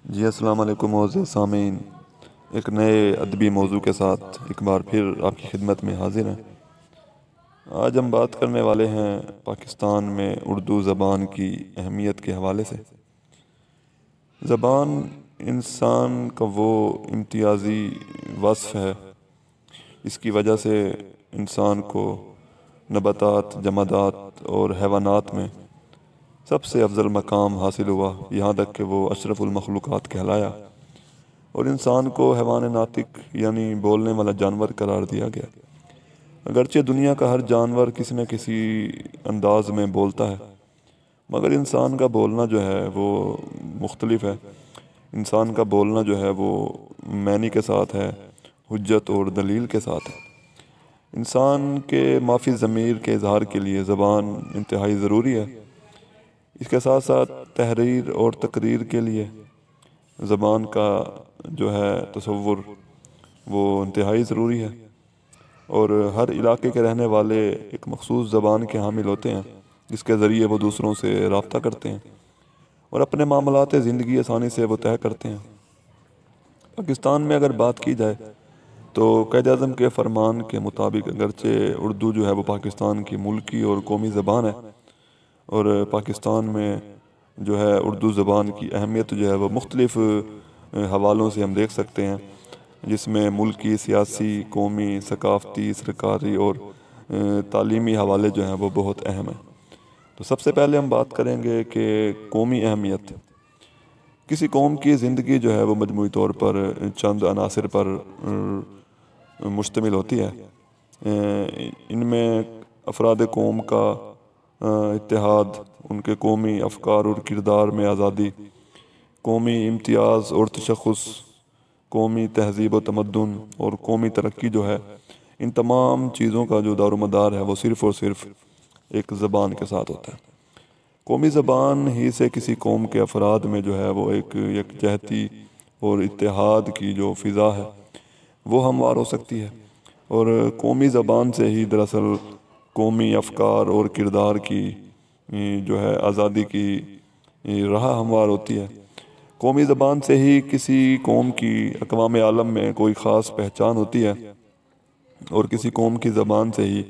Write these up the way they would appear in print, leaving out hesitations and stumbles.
جی السلام علیکم معزز سامعین، ایک نئے ادبی موضوع کے ساتھ ایک بار پھر آپ کی خدمت میں حاضر ہیں۔ آج ہم بات کرنے والے ہیں پاکستان میں اردو زبان کی اہمیت کے حوالے سے۔ زبان انسان کا وہ امتیازی وصف ہے، اس کی وجہ سے انسان کو نباتات، جمادات اور حیوانات میں سب سے افضل مقام حاصل ہوا، یہاں تک کہ وہ اشرف المخلوقات کہلایا اور انسان کو حیوان ناطق یعنی بولنے والا جانور قرار دیا گیا۔ اگرچہ دنیا کا ہر جانور کسی نہ کسی انداز میں بولتا ہے، مگر انسان کا بولنا جو ہے وہ مختلف ہے۔ انسان کا بولنا جو ہے وہ معنی کے ساتھ ہے، حجت اور دلیل کے ساتھ ہے۔ انسان کے معافی ضمیر کے اظہار کے لیے زبان انتہائی ضروری ہے۔ اس کے ساتھ ساتھ تحریر اور تقریر کے لیے زبان کا جو ہے تصور وہ انتہائی ضروری ہے، اور ہر علاقے کے رہنے والے ایک مخصوص زبان کے حامل ہوتے ہیں، جس کے ذریعے وہ دوسروں سے رابطہ کرتے ہیں اور اپنے معاملات زندگی آسانی سے وہ طے کرتے ہیں۔ پاکستان میں اگر بات کی جائے تو قائد اعظم کے فرمان کے مطابق اگرچہ اردو جو ہے وہ پاکستان کی ملکی اور قومی زبان ہے، اور پاکستان میں جو ہے اردو زبان کی اہمیت جو ہے وہ مختلف حوالوں سے ہم دیکھ سکتے ہیں، جس میں ملکی، سیاسی، قومی، ثقافتی، سرکاری اور تعلیمی حوالے جو ہیں وہ بہت اہم ہیں۔ تو سب سے پہلے ہم بات کریں گے کہ قومی اہمیت۔ کسی قوم کی زندگی جو ہے وہ مجموعی طور پر چند عناصر پر مشتمل ہوتی ہے۔ ان میں افراد قوم کا اتحاد، ان کے قومی افکار اور کردار میں آزادی، قومی امتیاز اور تشخص، قومی تہذیب و تمدن اور قومی ترقی جو ہے، ان تمام چیزوں کا جو دار و مدار ہے وہ صرف اور صرف ایک زبان کے ساتھ ہوتا ہے۔ قومی زبان ہی سے کسی قوم کے افراد میں جو ہے وہ ایک یکجہتی اور اتحاد کی جو فضا ہے وہ ہموار ہو سکتی ہے، اور قومی زبان سے ہی دراصل قومی افکار اور کردار کی جو ہے آزادی کی راہ ہموار ہوتی ہے۔ قومی زبان سے ہی کسی قوم کی اقوام عالم میں کوئی خاص پہچان ہوتی ہے، اور کسی قوم کی زبان سے ہی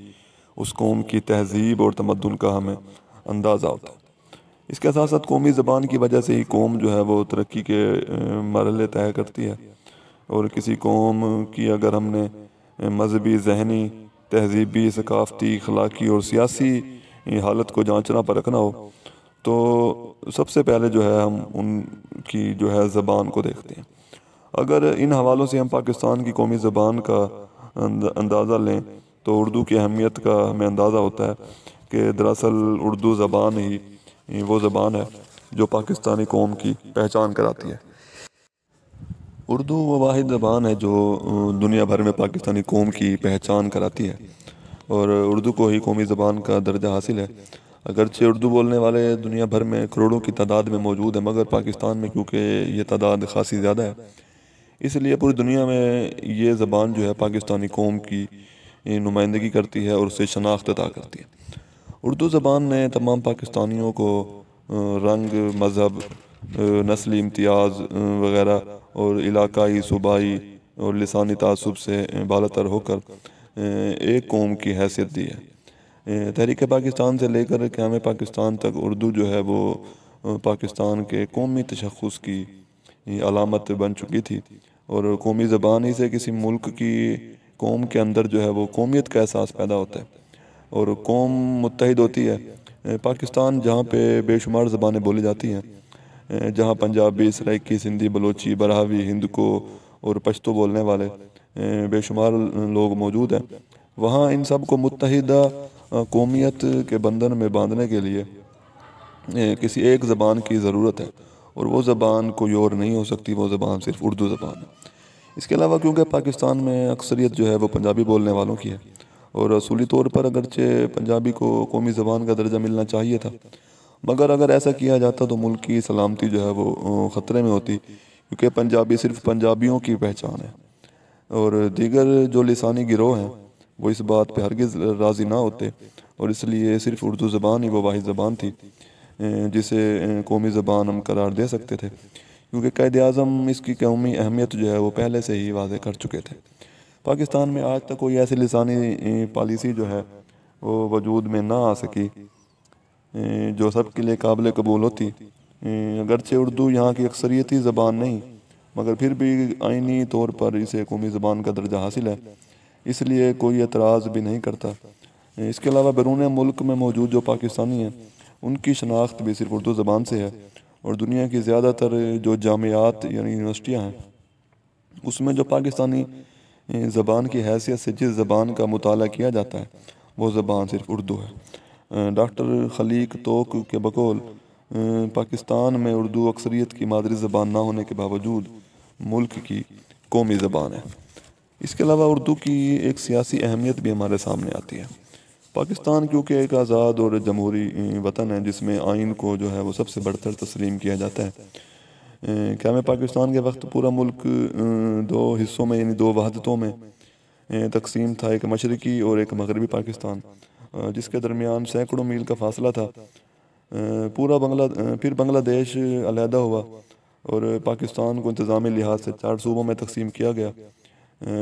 اس قوم کی تہذیب اور تمدن کا ہمیں اندازہ ہوتا ہے۔ اس کے ساتھ ساتھ قومی زبان کی وجہ سے ہی قوم جو ہے وہ ترقی کے مرحلے طے کرتی ہے، اور کسی قوم کی اگر ہم نے مذہبی، ذہنی، تہذیبی، ثقافتی، اخلاقی اور سیاسی حالت کو جانچنا پرکھنا ہو تو سب سے پہلے جو ہے ہم ان کی جو ہے زبان کو دیکھتے ہیں۔ اگر ان حوالوں سے ہم پاکستان کی قومی زبان کا اندازہ لیں تو اردو کی اہمیت کا ہمیں اندازہ ہوتا ہے کہ دراصل اردو زبان ہی وہ زبان ہے جو پاکستانی قوم کی پہچان کراتی ہے۔ اردو وہ واحد زبان ہے جو دنیا بھر میں پاکستانی قوم کی پہچان کراتی ہے، اور اردو کو ہی قومی زبان کا درجہ حاصل ہے۔ اگرچہ اردو بولنے والے دنیا بھر میں کروڑوں کی تعداد میں موجود ہیں، مگر پاکستان میں کیونکہ یہ تعداد خاصی زیادہ ہے، اس لیے پوری دنیا میں یہ زبان جو ہے پاکستانی قوم کی نمائندگی کرتی ہے اور اسے شناخت عطا کرتی ہے۔ اردو زبان نے تمام پاکستانیوں کو رنگ، مذہب، نسلی امتیاز وغیرہ اور علاقائی، صوبائی اور لسانی تعصب سے بالاتر ہو کر ایک قوم کی حیثیت دی ہے۔ تحریک پاکستان سے لے کر قیام پاکستان تک اردو جو ہے وہ پاکستان کے قومی تشخص کی علامت بن چکی تھی، اور قومی زبان ہی سے کسی ملک کی قوم کے اندر جو ہے وہ قومیت کا احساس پیدا ہوتا ہے اور قوم متحد ہوتی ہے۔ پاکستان جہاں پہ بے شمار زبانیں بولی جاتی ہیں، جہاں پنجابی، سرائکی، سندھی، بلوچی، براہوی، ہندکو اور پشتو بولنے والے بے شمار لوگ موجود ہیں، وہاں ان سب کو متحدہ قومیت کے بندھن میں باندھنے کے لیے کسی ایک زبان کی ضرورت ہے، اور وہ زبان کوئی اور نہیں ہو سکتی، وہ زبان صرف اردو زبان ہے۔ اس کے علاوہ کیونکہ پاکستان میں اکثریت جو ہے وہ پنجابی بولنے والوں کی ہے، اور اصولی طور پر اگرچہ پنجابی کو قومی زبان کا درجہ ملنا چاہیے تھا، مگر اگر ایسا کیا جاتا تو ملک کی سلامتی جو ہے وہ خطرے میں ہوتی، کیونکہ پنجابی صرف پنجابیوں کی پہچان ہے، اور دیگر جو لسانی گروہ ہیں وہ اس بات پہ ہرگز راضی نہ ہوتے، اور اس لیے صرف اردو زبان ہی وہ واحد زبان تھی جسے قومی زبان ہم قرار دے سکتے تھے، کیونکہ قائد اعظم اس کی قومی اہمیت جو ہے وہ پہلے سے ہی واضح کر چکے تھے۔ پاکستان میں آج تک کوئی ایسی لسانی پالیسی جو ہے وہ وجود میں نہ آ سکی جو سب کے لیے قابل قبول ہوتی۔ اگرچہ اردو یہاں کی اکثریتی زبان نہیں، مگر پھر بھی آئینی طور پر اسے قومی زبان کا درجہ حاصل ہے، اس لیے کوئی اعتراض بھی نہیں کرتا۔ اس کے علاوہ بیرون ملک میں موجود جو پاکستانی ہیں ان کی شناخت بھی صرف اردو زبان سے ہے، اور دنیا کی زیادہ تر جو جامعات یعنی یونیورسٹیاں ہیں اس میں جو پاکستانی زبان کی حیثیت سے جس زبان کا مطالعہ کیا جاتا ہے وہ زبان صرف اردو ہے۔ ڈاکٹر خلیق توق کے بقول پاکستان میں اردو اکثریت کی مادری زبان نہ ہونے کے باوجود ملک کی قومی زبان ہے۔ اس کے علاوہ اردو کی ایک سیاسی اہمیت بھی ہمارے سامنے آتی ہے۔ پاکستان کیونکہ ایک آزاد اور جمہوری وطن ہے جس میں آئین کو جو ہے وہ سب سے بڑھ کر تسلیم کیا جاتا ہے۔ قیام پاکستان کے وقت پورا ملک دو حصوں میں یعنی دو وحدتوں میں تقسیم تھا، ایک مشرقی اور ایک مغربی پاکستان، جس کے درمیان سینکڑوں میل کا فاصلہ تھا۔ پھر بنگلہ دیش علیحدہ ہوا اور پاکستان کو انتظامی لحاظ سے 4 صوبوں میں تقسیم کیا گیا،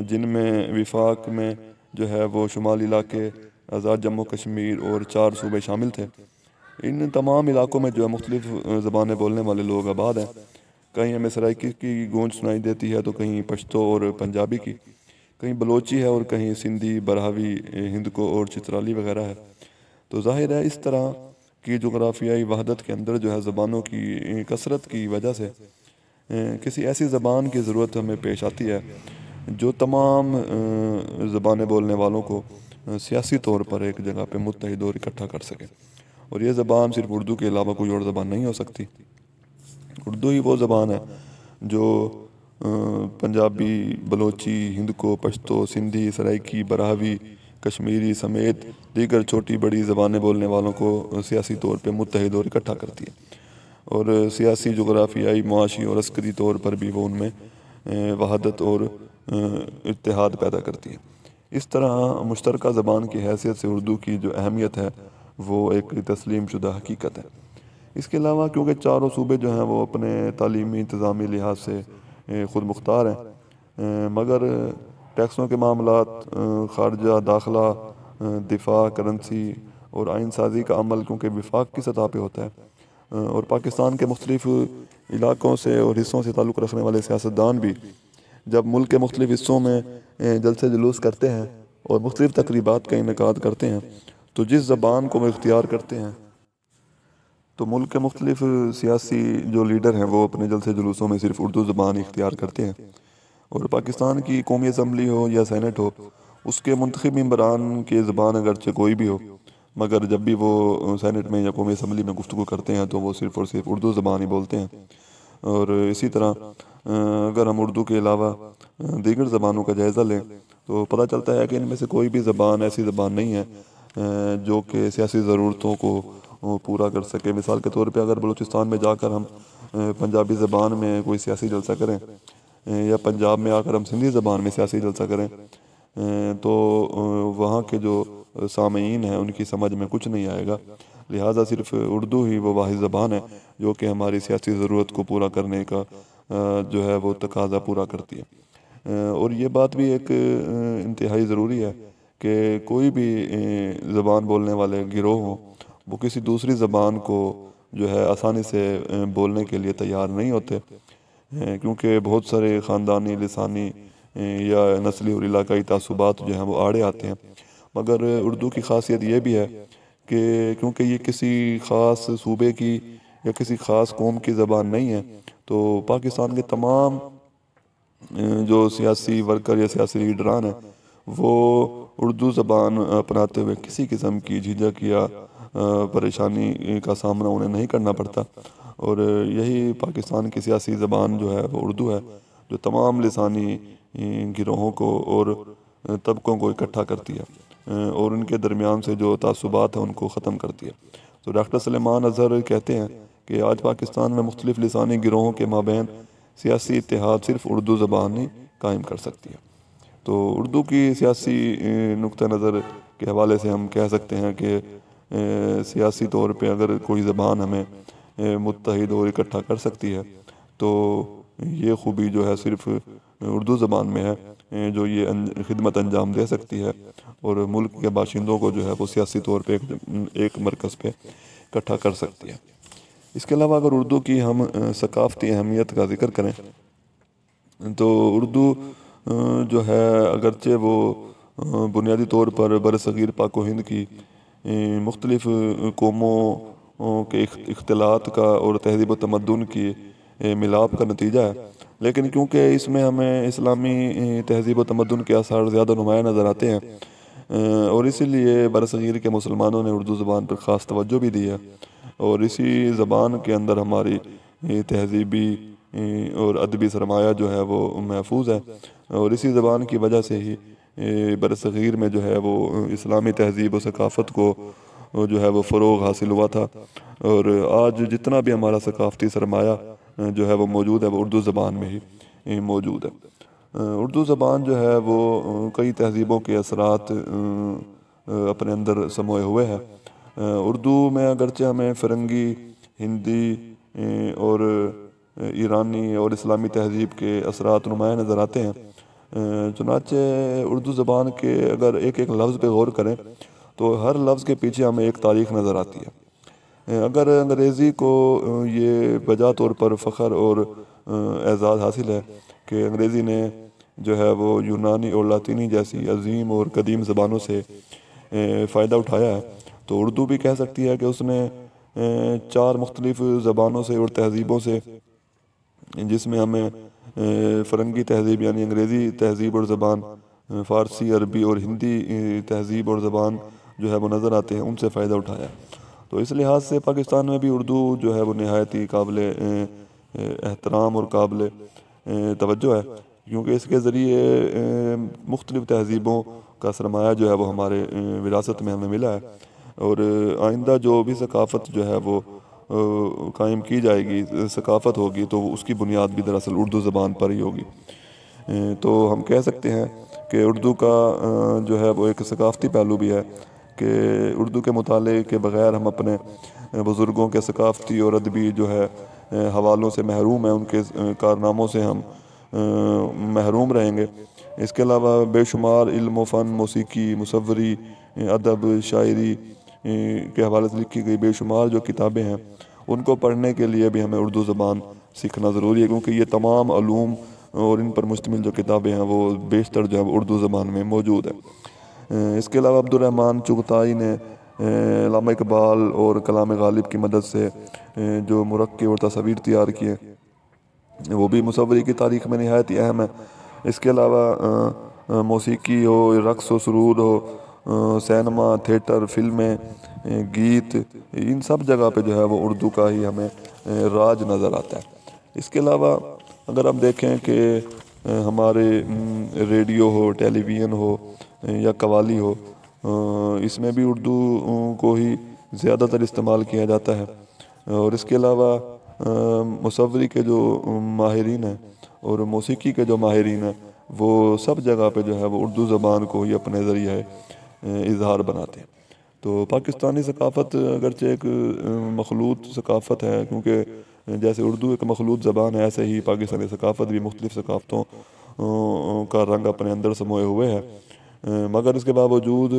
جن میں وفاق میں جو ہے وہ شمالی علاقے، آزاد جموں کشمیر اور 4 صوبے شامل تھے۔ ان تمام علاقوں میں جو ہے مختلف زبانیں بولنے والے لوگ آباد ہیں۔ کہیں ہمیں سرائکی کی گونج سنائی دیتی ہے تو کہیں پشتو اور پنجابی کی، کہیں بلوچی ہے اور کہیں سندھی، براہوی، ہندکو اور چترالی وغیرہ ہے۔ تو ظاہر ہے اس طرح کی جغرافیائی وحدت کے اندر جو ہے زبانوں کی کثرت کی وجہ سے کسی ایسی زبان کی ضرورت ہمیں پیش آتی ہے جو تمام زبانیں بولنے والوں کو سیاسی طور پر ایک جگہ پہ متحد اور اکٹھا کر سکے، اور یہ زبان صرف اردو کے علاوہ کوئی اور زبان نہیں ہو سکتی۔ اردو ہی وہ زبان ہے جو پنجابی، بلوچی، ہندکو، پشتو، سندھی، سرائکی، براہوی، کشمیری سمیت دیگر چھوٹی بڑی زبانیں بولنے والوں کو سیاسی طور پہ متحد اور اکٹھا کرتی ہے، اور سیاسی، جغرافیائی، معاشی اور عسکری طور پر بھی وہ ان میں وحدت اور اتحاد پیدا کرتی ہے۔ اس طرح مشترکہ زبان کی حیثیت سے اردو کی جو اہمیت ہے وہ ایک تسلیم شدہ حقیقت ہے۔ اس کے علاوہ کیونکہ چاروں صوبے جو ہیں وہ اپنے تعلیمی انتظامی لحاظ سے خود مختار ہیں، مگر ٹیکسوں کے معاملات، خارجہ، داخلہ، دفاع، کرنسی اور آئین سازی کا عمل کیونکہ وفاق کی سطح پہ ہوتا ہے، اور پاکستان کے مختلف علاقوں سے اور حصوں سے تعلق رکھنے والے سیاستدان بھی جب ملک کے مختلف حصوں میں جلسے جلوس کرتے ہیں اور مختلف تقریبات کا انعقاد کرتے ہیں تو جس زبان کو وہ اختیار کرتے ہیں تو ملک کے مختلف سیاسی جو لیڈر ہیں وہ اپنے جلسے جلوسوں میں صرف اردو زبان اختیار کرتے ہیں، اور پاکستان کی قومی اسمبلی ہو یا سینٹ ہو اس کے منتخب ممبران کی زبان اگرچہ کوئی بھی ہو، مگر جب بھی وہ سینٹ میں یا قومی اسمبلی میں گفتگو کرتے ہیں تو وہ صرف اور صرف اردو زبان ہی بولتے ہیں۔ اور اسی طرح اگر ہم اردو کے علاوہ دیگر زبانوں کا جائزہ لیں تو پتہ چلتا ہے کہ ان میں سے کوئی بھی زبان ایسی زبان نہیں ہے جو کہ سیاسی ضرورتوں کو پورا کر سکے۔ مثال کے طور پہ اگر بلوچستان میں جا کر ہم پنجابی زبان میں کوئی سیاسی جلسہ کریں یا پنجاب میں آ کر ہم سندھی زبان میں سیاسی جلسہ کریں تو وہاں کے جو سامعین ہیں ان کی سمجھ میں کچھ نہیں آئے گا، لہٰذا صرف اردو ہی وہ واحد زبان ہے جو کہ ہماری سیاسی ضرورت کو پورا کرنے کا جو ہے وہ تقاضا پورا کرتی ہے۔ اور یہ بات بھی ایک انتہائی ضروری ہے کہ کوئی بھی زبان بولنے والے گروہ ہوں وہ کسی دوسری زبان کو جو ہے آسانی سے بولنے کے لیے تیار نہیں ہوتے، کیونکہ بہت سارے خاندانی، لسانی یا نسلی اور علاقائی تعصبات جو ہیں وہ آڑے آتے ہیں۔ مگر اردو کی خاصیت یہ بھی ہے کہ کیونکہ یہ کسی خاص صوبے کی یا کسی خاص قوم کی زبان نہیں ہے تو پاکستان کے تمام جو سیاسی ورکر یا سیاسی لیڈران ہیں وہ اردو زبان اپناتے ہوئے کسی قسم کی جھجک یا پریشانی کا سامنا انہیں نہیں کرنا پڑتا، اور یہی پاکستان کی سیاسی زبان جو ہے وہ اردو ہے جو تمام لسانی گروہوں کو اور طبقوں کو اکٹھا کرتی ہے اور ان کے درمیان سے جو تعصبات ہیں ان کو ختم کرتی ہے۔ تو ڈاکٹر سلیمان اظہر کہتے ہیں کہ آج پاکستان میں مختلف لسانی گروہوں کے مابین سیاسی اتحاد صرف اردو زبان ہی قائم کر سکتی ہے۔ تو اردو کی سیاسی نقطہ نظر کے حوالے سے ہم کہہ سکتے ہیں کہ سیاسی طور پہ اگر کوئی زبان ہمیں متحد اور اکٹھا کر سکتی ہے تو یہ خوبی جو ہے صرف اردو زبان میں ہے جو یہ خدمت انجام دے سکتی ہے اور ملک کے باشندوں کو جو ہے وہ سیاسی طور پہ ایک مرکز پہ اکٹھا کر سکتی ہے۔ اس کے علاوہ اگر اردو کی ہم ثقافتی اہمیت کا ذکر کریں تو اردو جو ہے اگرچہ وہ بنیادی طور پر برصغیر پاک و ہند کی مختلف قوموں کے اختلاط کا اور تہذیب و تمدن کی ملاپ کا نتیجہ ہے، لیکن کیونکہ اس میں ہمیں اسلامی تہذیب و تمدن کے آثار زیادہ نمایاں نظر آتے ہیں اور اسی لیے برصغیر کے مسلمانوں نے اردو زبان پر خاص توجہ بھی دی ہے اور اسی زبان کے اندر ہماری تہذیبی اور ادبی سرمایہ جو ہے وہ محفوظ ہے اور اسی زبان کی وجہ سے ہی برصغیر میں جو ہے وہ اسلامی تہذیب و ثقافت کو جو ہے وہ فروغ حاصل ہوا تھا اور آج جتنا بھی ہمارا ثقافتی سرمایہ جو ہے وہ موجود ہے وہ اردو زبان میں ہی موجود ہے۔ اردو زبان جو ہے وہ کئی تہذیبوں کے اثرات اپنے اندر سموئے ہوئے ہے۔ اردو میں اگرچہ ہمیں فرنگی، ہندی اور ایرانی اور اسلامی تہذیب کے اثرات نمایاں نظر آتے ہیں، چنانچہ اردو زبان کے اگر ایک ایک لفظ پہ غور کریں تو ہر لفظ کے پیچھے ہمیں ایک تاریخ نظر آتی ہے۔ اگر انگریزی کو یہ بجا طور پر فخر اور اعزاز حاصل ہے کہ انگریزی نے جو ہے وہ یونانی اور لاطینی جیسی عظیم اور قدیم زبانوں سے فائدہ اٹھایا ہے، تو اردو بھی کہہ سکتی ہے کہ اس نے 4 مختلف زبانوں سے اور تہذیبوں سے، جس میں ہمیں فرنگی تہذیب یعنی انگریزی تہذیب اور زبان، فارسی، عربی اور ہندی تہذیب اور زبان جو ہے وہ نظر آتے ہیں، ان سے فائدہ اٹھایا۔ تو اس لحاظ سے پاکستان میں بھی اردو جو ہے وہ نہایت ہی قابل احترام اور قابل توجہ ہے، کیونکہ اس کے ذریعے مختلف تہذیبوں کا سرمایہ جو ہے وہ ہمارے وراثت میں ہمیں ملا ہے اور آئندہ جو بھی ثقافت جو ہے وہ قائم کی جائے گی، ثقافت ہوگی، تو اس کی بنیاد بھی دراصل اردو زبان پر ہی ہوگی۔ تو ہم کہہ سکتے ہیں کہ اردو کا جو ہے وہ ایک ثقافتی پہلو بھی ہے کہ اردو کے مطالعے کے بغیر ہم اپنے بزرگوں کے ثقافتی اور ادبی جو ہے حوالوں سے محروم ہیں، ان کے کارناموں سے ہم محروم رہیں گے۔ اس کے علاوہ بے شمار علم و فن، موسیقی، مصوری، ادب، شاعری کے حوالے سے لکھی گئی بے شمار جو کتابیں ہیں، ان کو پڑھنے کے لیے بھی ہمیں اردو زبان سیکھنا ضروری ہے، کیونکہ یہ تمام علوم اور ان پر مشتمل جو کتابیں ہیں وہ بیشتر جو ہے اردو زبان میں موجود ہے۔ اس کے علاوہ عبدالرحمن چغتائی نے علامہ اقبال اور کلام غالب کی مدد سے جو مرکب اور تصاویر تیار کیے وہ بھی مصوری کی تاریخ میں نہایت ہی اہم ہے۔ اس کے علاوہ موسیقی ہو، رقص و سرود ہو، سینما، تھیٹر، فلمیں، گیت، ان سب جگہ پہ جو ہے وہ اردو کا ہی ہمیں راج نظر آتا ہے۔ اس کے علاوہ اگر ہم دیکھیں کہ ہمارے ریڈیو ہو، ٹیلی ویژن ہو یا قوالی ہو، اس میں بھی اردو کو ہی زیادہ تر استعمال کیا جاتا ہے اور اس کے علاوہ مصوری کے جو ماہرین ہیں اور موسیقی کے جو ماہرین ہیں وہ سب جگہ پہ جو ہے وہ اردو زبان کو ہی اپنے ذریعہ اظہار بناتے ہیں۔ تو پاکستانی ثقافت اگرچہ ایک مخلوط ثقافت ہے، کیونکہ جیسے اردو ایک مخلوط زبان ہے، ایسے ہی پاکستانی ثقافت بھی مختلف ثقافتوں کا رنگ اپنے اندر سموئے ہوئے ہے، مگر اس کے باوجود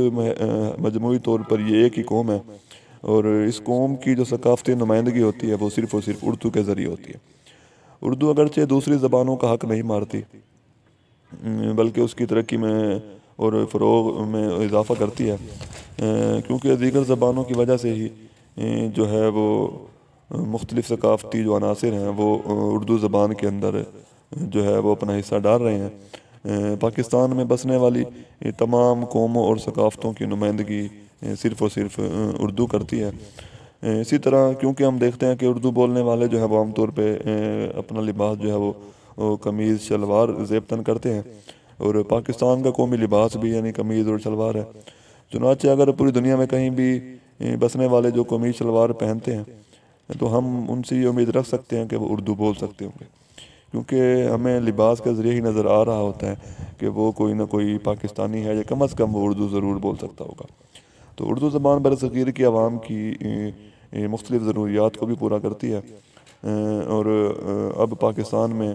مجموعی طور پر یہ ایک ہی قوم ہے اور اس قوم کی جو ثقافتی نمائندگی ہوتی ہے وہ صرف اور صرف اردو کے ذریعے ہوتی ہے۔ اردو اگرچہ دوسری زبانوں کا حق نہیں مارتی بلکہ اس کی ترقی میں اور فروغ میں اضافہ کرتی ہے، کیونکہ دیگر زبانوں کی وجہ سے ہی جو ہے وہ مختلف ثقافتی جو عناصر ہیں وہ اردو زبان کے اندر جو ہے وہ اپنا حصہ ڈال رہے ہیں۔ پاکستان میں بسنے والی تمام قوموں اور ثقافتوں کی نمائندگی صرف اور صرف اردو کرتی ہے۔ اسی طرح کیونکہ ہم دیکھتے ہیں کہ اردو بولنے والے جو ہے وہ عام طور پہ اپنا لباس جو ہے وہ قمیض شلوار زیب کرتے ہیں اور پاکستان کا قومی لباس بھی یعنی قمیض اور شلوار ہے، چنانچہ اگر پوری دنیا میں کہیں بھی بسنے والے جو قمیض شلوار پہنتے ہیں تو ہم ان سے یہ امید رکھ سکتے ہیں کہ وہ اردو بول سکتے ہوں گے، کیونکہ ہمیں لباس کے ذریعے ہی نظر آ رہا ہوتا ہے کہ وہ کوئی نہ کوئی پاکستانی ہے یا کم از کم وہ اردو ضرور بول سکتا ہوگا۔ تو اردو زبان برصغیر کی عوام کی مختلف ضروریات کو بھی پورا کرتی ہے اور اب پاکستان میں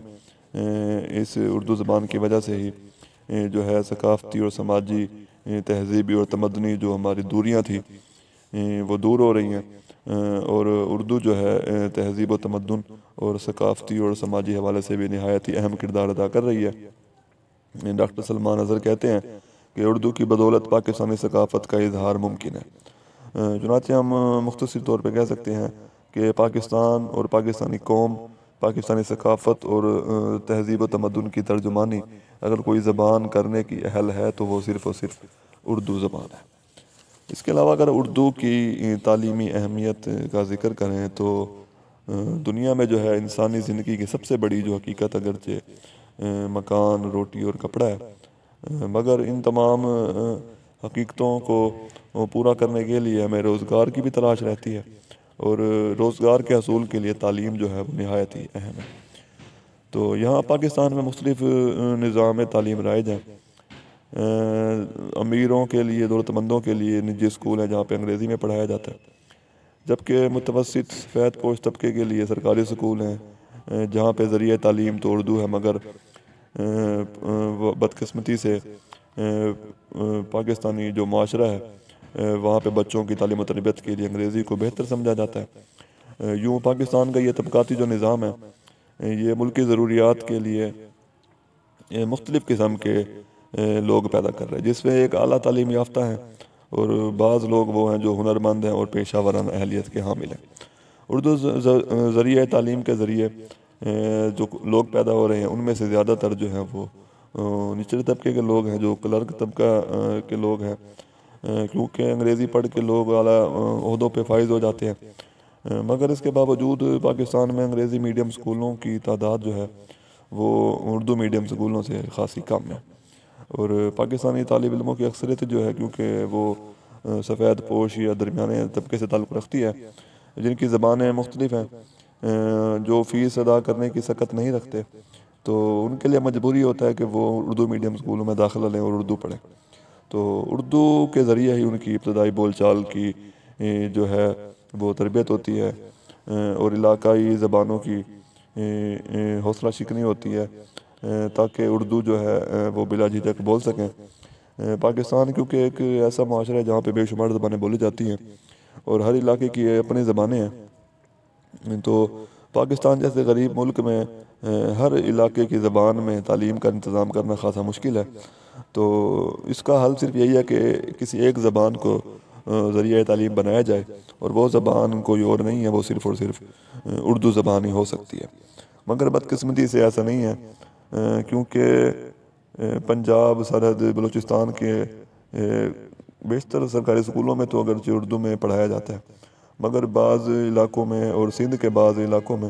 اس اردو زبان کی وجہ سے ہی جو ہے ثقافتی اور سماجی تہذیبی اور تمدنی جو ہماری دوریاں تھیں وہ دور ہو رہی ہیں، اور اردو جو ہے تہذیب و تمدن اور ثقافتی اور سماجی حوالے سے بھی نہایت ہی اہم کردار ادا کر رہی ہے۔ ڈاکٹر سلمان اظہر کہتے ہیں کہ اردو کی بدولت پاکستانی ثقافت کا اظہار ممکن ہے۔ چنانچہ ہم مختصر طور پہ کہہ سکتے ہیں کہ پاکستان اور پاکستانی قوم، پاکستانی ثقافت اور تہذیب و تمدن کی ترجمانی اگر کوئی زبان کرنے کی اہل ہے تو وہ صرف اور صرف اردو زبان ہے۔ اس کے علاوہ اگر اردو کی تعلیمی اہمیت کا ذکر کریں تو دنیا میں جو ہے انسانی زندگی کی سب سے بڑی جو حقیقت اگرچہ مکان، روٹی اور کپڑا ہے، مگر ان تمام حقیقتوں کو پورا کرنے کے لیے ہمیں روزگار کی بھی تلاش رہتی ہے، اور روزگار کے حصول کے لیے تعلیم جو ہے وہ نہایت ہی اہم ہے۔ تو یہاں پاکستان میں مختلف نظام تعلیم رائج ہیں۔ امیروں کے لیے، دولت مندوں کے لیے نجی اسکول ہیں جہاں پہ انگریزی میں پڑھایا جاتا ہے، جبکہ متوسط سفید پوش طبقے کے لیے سرکاری اسکول ہیں جہاں پہ ذریعہ تعلیم تو اردو ہے، مگر بدقسمتی سے پاکستانی جو معاشرہ ہے وہاں پہ بچوں کی تعلیم و تربیت کے لیے انگریزی کو بہتر سمجھا جاتا ہے۔ یوں پاکستان کا یہ طبقاتی جو نظام ہے یہ ملکی ضروریات کے لیے مختلف قسم کے لوگ پیدا کر رہے ہیں، جس میں ایک اعلیٰ تعلیم یافتہ ہیں اور بعض لوگ وہ ہیں جو ہنرمند ہیں اور پیشہ ورانہ اہلیت کے حامل ہیں۔ اردو ذریعہ تعلیم کے ذریعے جو لوگ پیدا ہو رہے ہیں ان میں سے زیادہ تر جو ہیں وہ نچلے طبقے کے لوگ ہیں، جو کلرک طبقہ کے لوگ ہیں، کیونکہ انگریزی پڑھ کے لوگ اعلیٰ عہدوں پہ فائز ہو جاتے ہیں، مگر اس کے باوجود پاکستان میں انگریزی میڈیم اسکولوں کی تعداد جو ہے وہ اردو میڈیم اسکولوں سے خاصی کم ہے، اور پاکستانی طالب علموں کی اکثریت جو ہے کیونکہ وہ سفید پوش یا درمیانے طبقے سے تعلق رکھتی ہے، جن کی زبانیں مختلف ہیں، جو فیس ادا کرنے کی سکت نہیں رکھتے، تو ان کے لیے مجبوری ہوتا ہے کہ وہ اردو میڈیم اسکولوں میں داخلہ لیں اور اردو پڑھیں۔ تو اردو کے ذریعے ہی ان کی ابتدائی بول چال کی جو ہے وہ تربیت ہوتی ہے، اور علاقائی زبانوں کی حوصلہ شکنی ہوتی ہے تاکہ اردو جو ہے وہ بلا جھجک بول سکیں۔ پاکستان کیونکہ ایک ایسا معاشرہ ہے جہاں پہ بے شمار زبانیں بولی جاتی ہیں اور ہر علاقے کی اپنی زبانیں ہیں، تو پاکستان جیسے غریب ملک میں ہر علاقے کی زبان میں تعلیم کا انتظام کرنا خاصا مشکل ہے۔ تو اس کا حل صرف یہی ہے کہ کسی ایک زبان کو ذریعہ تعلیم بنایا جائے، اور وہ زبان کوئی اور نہیں ہے، وہ صرف اور صرف اردو زبان ہی ہو سکتی ہے۔ مگر بدقسمتی سے ایسا نہیں ہے، کیونکہ پنجاب، سرحد، بلوچستان کے بیشتر سرکاری اسکولوں میں تو اگرچہ اردو میں پڑھایا جاتا ہے، مگر بعض علاقوں میں اور سندھ کے بعض علاقوں میں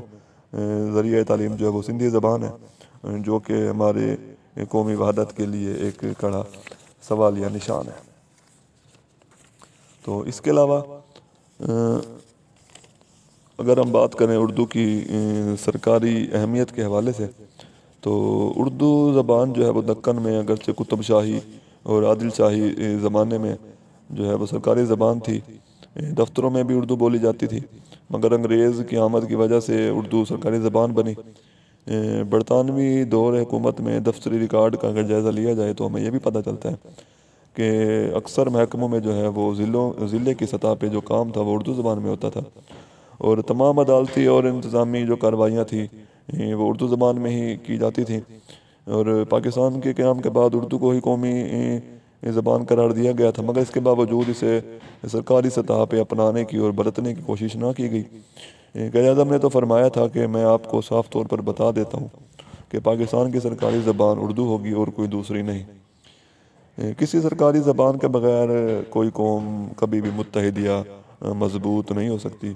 ذریعہ تعلیم جو ہے وہ سندھی زبان ہے، جو کہ ہمارے قومی وحدت کے لیے ایک کڑا سوالیہ نشان ہے۔ تو اس کے علاوہ اگر ہم بات کریں اردو کی سرکاری اہمیت کے حوالے سے، تو اردو زبان جو ہے وہ دکن میں اگرچہ قطب شاہی اور عادل شاہی زمانے میں جو ہے وہ سرکاری زبان تھی، دفتروں میں بھی اردو بولی جاتی تھی، مگر انگریز کی آمد کی وجہ سے اردو سرکاری زبان بنی۔ برطانوی دور حکومت میں دفتری ریکارڈ کا اگر جائزہ لیا جائے تو ہمیں یہ بھی پتہ چلتا ہے کہ اکثر محکموں میں جو ہے وہ ضلع کی سطح پہ جو کام تھا وہ اردو زبان میں ہوتا تھا، اور تمام عدالتی اور انتظامی جو کارروائیاں تھیں وہ اردو زبان میں ہی کی جاتی تھیں، اور پاکستان کے قیام کے بعد اردو کو ہی قومی زبان قرار دیا گیا تھا، مگر اس کے باوجود اسے سرکاری سطح پہ اپنانے کی اور برتنے کی کوشش نہ کی گئی۔ قائد اعظم نے تو فرمایا تھا کہ میں آپ کو صاف طور پر بتا دیتا ہوں کہ پاکستان کی سرکاری زبان اردو ہوگی اور کوئی دوسری نہیں۔ کسی سرکاری زبان کے بغیر کوئی قوم کبھی بھی متحد یا مضبوط نہیں ہو سکتی،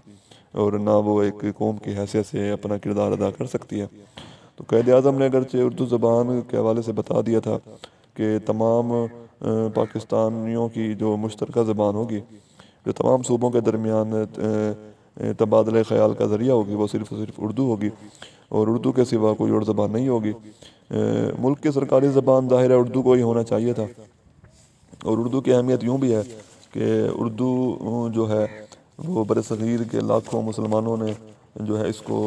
اور نہ وہ ایک قوم کی حیثیت سے اپنا کردار ادا کر سکتی ہے۔ تو قائد اعظم نے اگرچہ اردو زبان کے حوالے سے بتا دیا تھا کہ تمام پاکستانیوں کی جو مشترکہ زبان ہوگی، جو تمام صوبوں کے درمیان تبادلہ خیال کا ذریعہ ہوگی، وہ صرف اردو ہوگی، اور اردو کے سوا کوئی اور زبان نہیں ہوگی۔ ملک کی سرکاری زبان ظاہر ہے اردو کو ہی ہونا چاہیے تھا، اور اردو کی اہمیت یوں بھی ہے کہ اردو جو ہے وہ برصغیر کے لاکھوں مسلمانوں نے جو ہے اس کو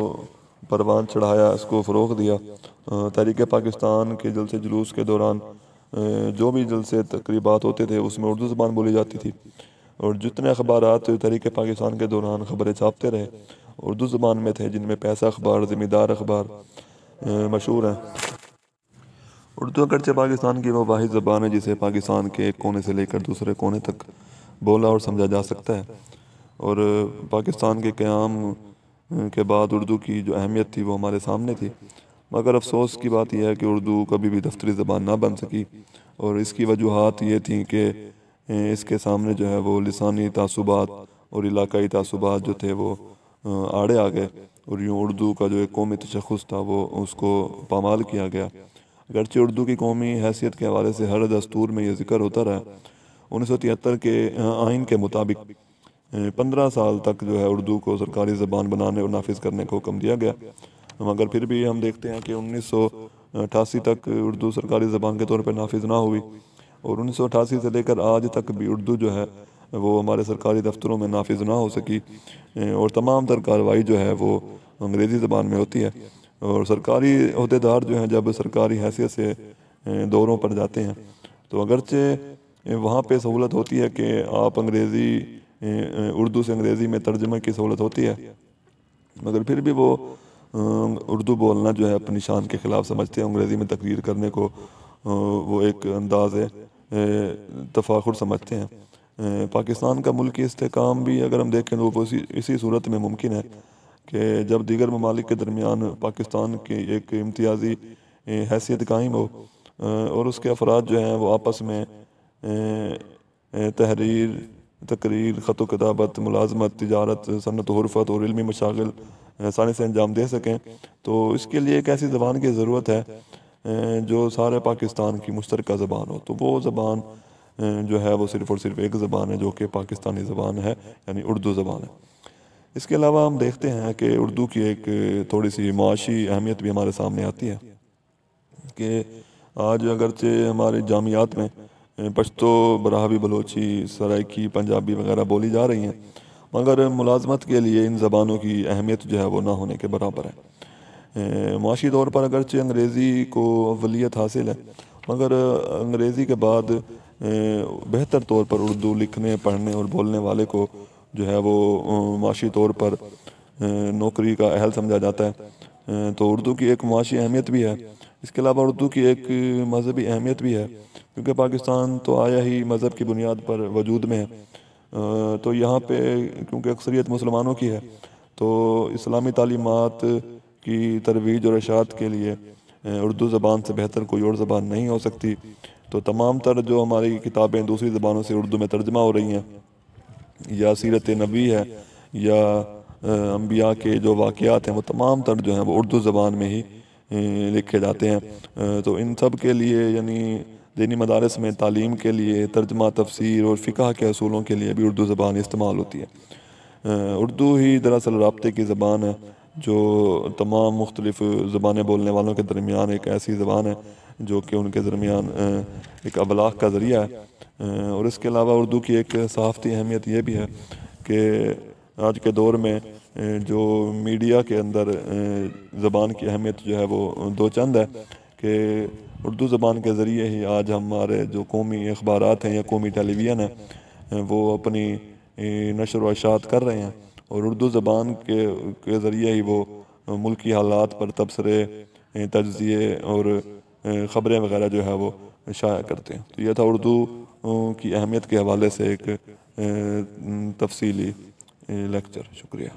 پروان چڑھایا، اس کو فروغ دیا۔ تحریک پاکستان کے جلسے جلوس کے دوران جو بھی جلسے تقریبات ہوتے تھے اس میں اردو زبان بولی جاتی تھی، اور جتنے اخبارات تحریک پاکستان کے دوران خبریں چھاپتے رہے اردو زبان میں تھے، جن میں پیسہ اخبار، ذمہ دار اخبار مشہور ہیں۔ اردو اگرچہ پاکستان کی وہ واحد زبان ہے جسے پاکستان کے ایک کونے سے لے کر دوسرے کونے تک بولا اور سمجھا جا سکتا ہے، اور پاکستان کے قیام کے بعد اردو کی جو اہمیت تھی وہ ہمارے سامنے تھی، مگر افسوس کی بات یہ ہے کہ اردو کبھی بھی دفتری زبان نہ بن سکی، اور اس کی وجوہات یہ تھیں کہ اس کے سامنے جو ہے وہ لسانی تعصبات اور علاقائی تعصبات جو تھے وہ آڑے آ گئے، اور یوں اردو کا جو ایک قومی تشخص تھا وہ اس کو پامال کیا گیا۔ اگرچہ اردو کی قومی حیثیت کے حوالے سے ہر دستور میں یہ ذکر ہوتا رہا، 1973 کے آئین کے مطابق 15 سال تک جو ہے اردو کو سرکاری زبان بنانے اور نافذ کرنے کا حکم دیا گیا، مگر پھر بھی ہم دیکھتے ہیں کہ 1988 تک اردو سرکاری زبان کے طور پہ نافذ نہ ہوئی، اور 1988 سے لے کر آج تک بھی اردو جو ہے وہ ہمارے سرکاری دفتروں میں نافذ نہ ہو سکی، اور تمام تر کارروائی جو ہے وہ انگریزی زبان میں ہوتی ہے، اور سرکاری عہدیدار جو ہیں جب سرکاری حیثیت سے دوروں پر جاتے ہیں تو اگرچہ وہاں پہ سہولت ہوتی ہے کہ آپ اردو سے انگریزی میں ترجمہ کی سہولت ہوتی ہے، مگر پھر بھی وہ اردو بولنا جو ہے اپنی شان کے خلاف سمجھتے ہیں، انگریزی میں تقریر کرنے کو وہ ایک انداز تفاخر سمجھتے ہیں۔ پاکستان کا ملکی استحکام بھی اگر ہم دیکھیں تو وہ اسی صورت میں ممکن ہے کہ جب دیگر ممالک کے درمیان پاکستان کی ایک امتیازی حیثیت قائم ہو، اور اس کے افراد جو ہیں وہ آپس میں تقریر، خط و کتابت، ملازمت، تجارت، صنعت و حرفت اور علمی مشاغل آسانی سے انجام دے سکیں، تو اس کے لیے ایک ایسی زبان کی ضرورت ہے جو سارے پاکستان کی مشترکہ زبان ہو، تو وہ زبان جو ہے وہ صرف اور صرف ایک زبان ہے جو کہ پاکستانی زبان ہے، یعنی اردو زبان ہے۔ اس کے علاوہ ہم دیکھتے ہیں کہ اردو کی ایک تھوڑی سی معاشی اہمیت بھی ہمارے سامنے آتی ہے کہ آج اگرچہ ہمارے جامعات میں پشتو، براہوی، بلوچی، سرائکی، پنجابی وغیرہ بولی جا رہی ہیں، مگر ملازمت کے لیے ان زبانوں کی اہمیت جو ہے وہ نہ ہونے کے برابر ہے۔ معاشی طور پر اگرچہ انگریزی کو اولیت حاصل ہے، مگر انگریزی کے بعد بہتر طور پر اردو لکھنے، پڑھنے اور بولنے والے کو جو ہے وہ معاشی طور پر نوکری کا اہل سمجھا جاتا ہے، تو اردو کی ایک معاشی اہمیت بھی ہے۔ اس کے علاوہ اردو کی ایک مذہبی اہمیت بھی ہے، کیونکہ پاکستان تو آیا ہی مذہب کی بنیاد پر وجود میں ہے، تو یہاں پہ کیونکہ اکثریت مسلمانوں کی ہے تو اسلامی تعلیمات کی ترویج اور اشاعت کے لیے اردو زبان سے بہتر کوئی اور زبان نہیں ہو سکتی، تو تمام تر جو ہماری کتابیں دوسری زبانوں سے اردو میں ترجمہ ہو رہی ہیں، یا سیرت نبی ہے یا انبیاء کے جو واقعات ہیں وہ تمام تر جو ہیں وہ اردو زبان میں ہی لکھے جاتے ہیں، تو ان سب کے لیے یعنی دینی مدارس میں تعلیم کے لیے ترجمہ، تفسیر اور فقہ کے اصولوں کے لیے بھی اردو زبان استعمال ہوتی ہے۔ اردو ہی دراصل رابطے کی زبان ہے جو تمام مختلف زبانیں بولنے والوں کے درمیان ایک ایسی زبان ہے جو کہ ان کے درمیان ایک ابلاغ کا ذریعہ ہے، اور اس کے علاوہ اردو کی ایک صحافتی اہمیت یہ بھی ہے کہ آج کے دور میں جو میڈیا کے اندر زبان کی اہمیت جو ہے وہ دو چند ہے کہ اردو زبان کے ذریعے ہی آج ہمارے جو قومی اخبارات ہیں یا قومی ٹیلی ویژن ہیں وہ اپنی نشر و اشاعت کر رہے ہیں، اور اردو زبان کے ذریعے ہی وہ ملکی حالات پر تبصرے، تجزیے اور خبریں وغیرہ جو ہے وہ شائع کرتے ہیں۔ تو یہ تھا اردو کی اہمیت کے حوالے سے ایک تفصیلی لیکچر۔ شکریہ۔